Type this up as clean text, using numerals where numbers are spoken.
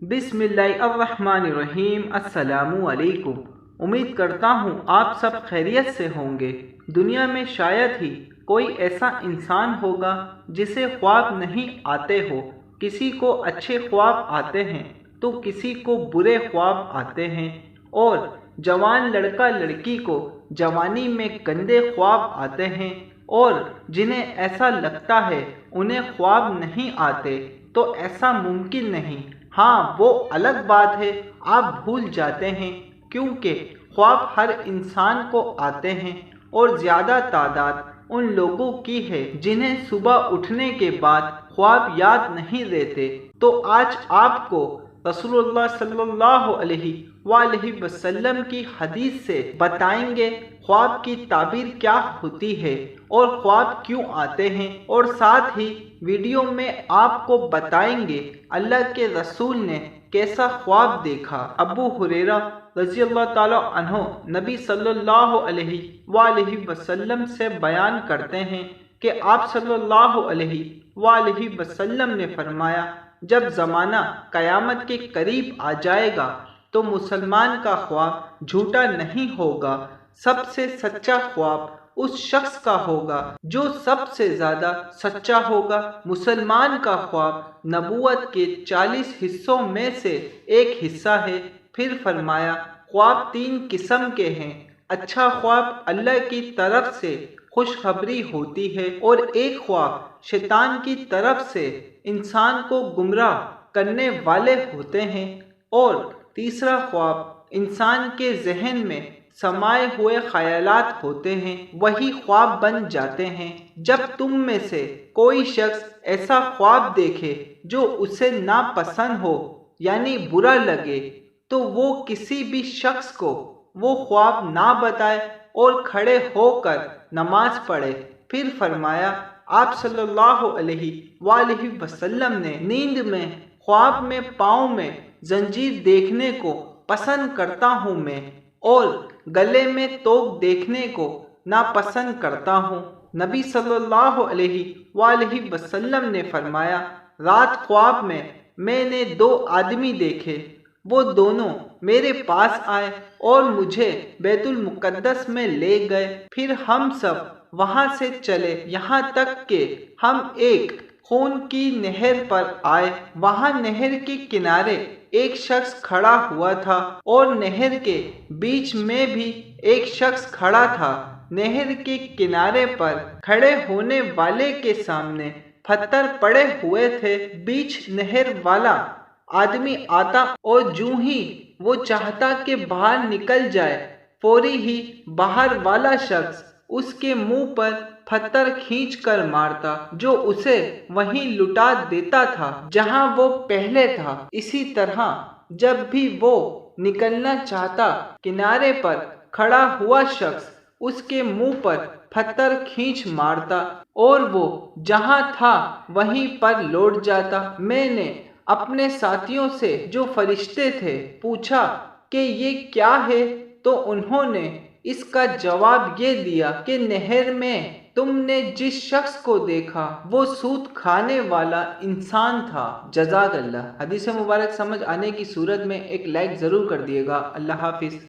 बिस्मिल्लाहिर्रहमानिर्रहीम। अस्सलामु अलैकुम। उम्मीद करता हूँ आप सब खैरियत से होंगे। दुनिया में शायद ही कोई ऐसा इंसान होगा जिसे ख्वाब नहीं आते हो। किसी को अच्छे ख्वाब आते हैं तो किसी को बुरे ख्वाब आते हैं, और जवान लड़का लड़की को जवानी में गंदे ख्वाब आते हैं, और जिन्हें ऐसा लगता है उन्हें ख्वाब नहीं आते तो ऐसा मुमकिन नहीं। हाँ, वो अलग बात है, आप भूल जाते हैं, क्योंकि ख्वाब हर इंसान को आते हैं और ज़्यादा तादाद उन लोगों की है जिन्हें सुबह उठने के बाद ख्वाब याद नहीं रहते। तो आज आपको रसूलुल्लाह सल्लल्लाहु अलैहि वसल्लम की हदीस से बताएंगे ख्वाब की ताबीर क्या होती है और ख्वाब क्यों आते हैं, और साथ ही वीडियो में आपको बताएंगे अल्लाह के रसूल ने कैसा ख्वाब देखा। अबू हुरैरा रज़ियल्लाहु ताला अन्हु नबी सल्लल्लाहु अलैहि वसल्लम से बयान करते हैं कि आप सल्लल्लाहु अलैहि वसल्लम ने फरमाया, जब ज़माना क़यामत के करीब आ जाएगा तो मुसलमान का ख्वाब झूठा नहीं होगा। सबसे सच्चा ख्वाब उस शख्स का होगा जो सबसे ज़्यादा सच्चा होगा। मुसलमान का ख्वाब नबूवत के 40 हिस्सों में से एक हिस्सा है। फिर फरमाया, ख्वाब 3 किस्म के हैं। अच्छा ख्वाब अल्लाह की तरफ से खुशखबरी होती है, और एक ख्वाब शैतान की तरफ से इंसान को गुमराह करने वाले होते हैं, और तीसरा ख्वाब इंसान के जहन में समाये हुए ख्यालात होते हैं, वही ख्वाब बन जाते हैं। जब तुम में से कोई शख्स ऐसा ख्वाब देखे जो उसे नापसंद हो, यानी बुरा लगे, तो वो किसी भी शख्स को वो ख्वाब ना बताए और खड़े होकर नमाज पढ़े। फिर फरमाया, आप सल्लल्लाहु अलैहि वसल्लम ने नींद में ख्वाब में पाँव में जंजीर देखने को पसंद करता हूँ मैं, और गले में तोप देखने को नापसंद करता हूँ। नबी सल्लल्लाहु अलैहि वसल्लम ने फरमाया, रात ख्वाब में मैंने 2 आदमी देखे। वो दोनों मेरे पास आए और मुझे बैतुल मुक़द्दस में ले गए। फिर हम सब वहाँ से चले, यहाँ तक कि हम एक खून की नहर पर आए। वहाँ नहर के किनारे एक शख्स खड़ा हुआ था, और नहर के बीच में भी एक शख्स खड़ा था। नहर के किनारे पर खड़े होने वाले के सामने पत्थर पड़े हुए थे। बीच नहर वाला आदमी आता, और जूं ही वो चाहता कि बाहर निकल जाए, फौरी ही बाहर वाला शख्स उसके मुंह पर पत्थर खींच कर मारता, जो उसे वहीं लुटा देता था जहां वो पहले था। इसी तरह जब भी वो निकलना चाहता, किनारे पर खड़ा हुआ शख्स उसके मुंह पर पत्थर खींच मारता, और वो जहां था वहीं पर लौट जाता। मैंने अपने साथियों से जो फरिश्ते थे पूछा कि ये क्या है, तो उन्होंने इसका जवाब ये दिया कि नहर में तुमने जिस शख्स को देखा वो सूद खाने वाला इंसान था। जज़ाकल्लाह। हदीस मुबारक समझ आने की सूरत में एक लाइक ज़रूर कर दिएगा। अल्लाह हाफिज़।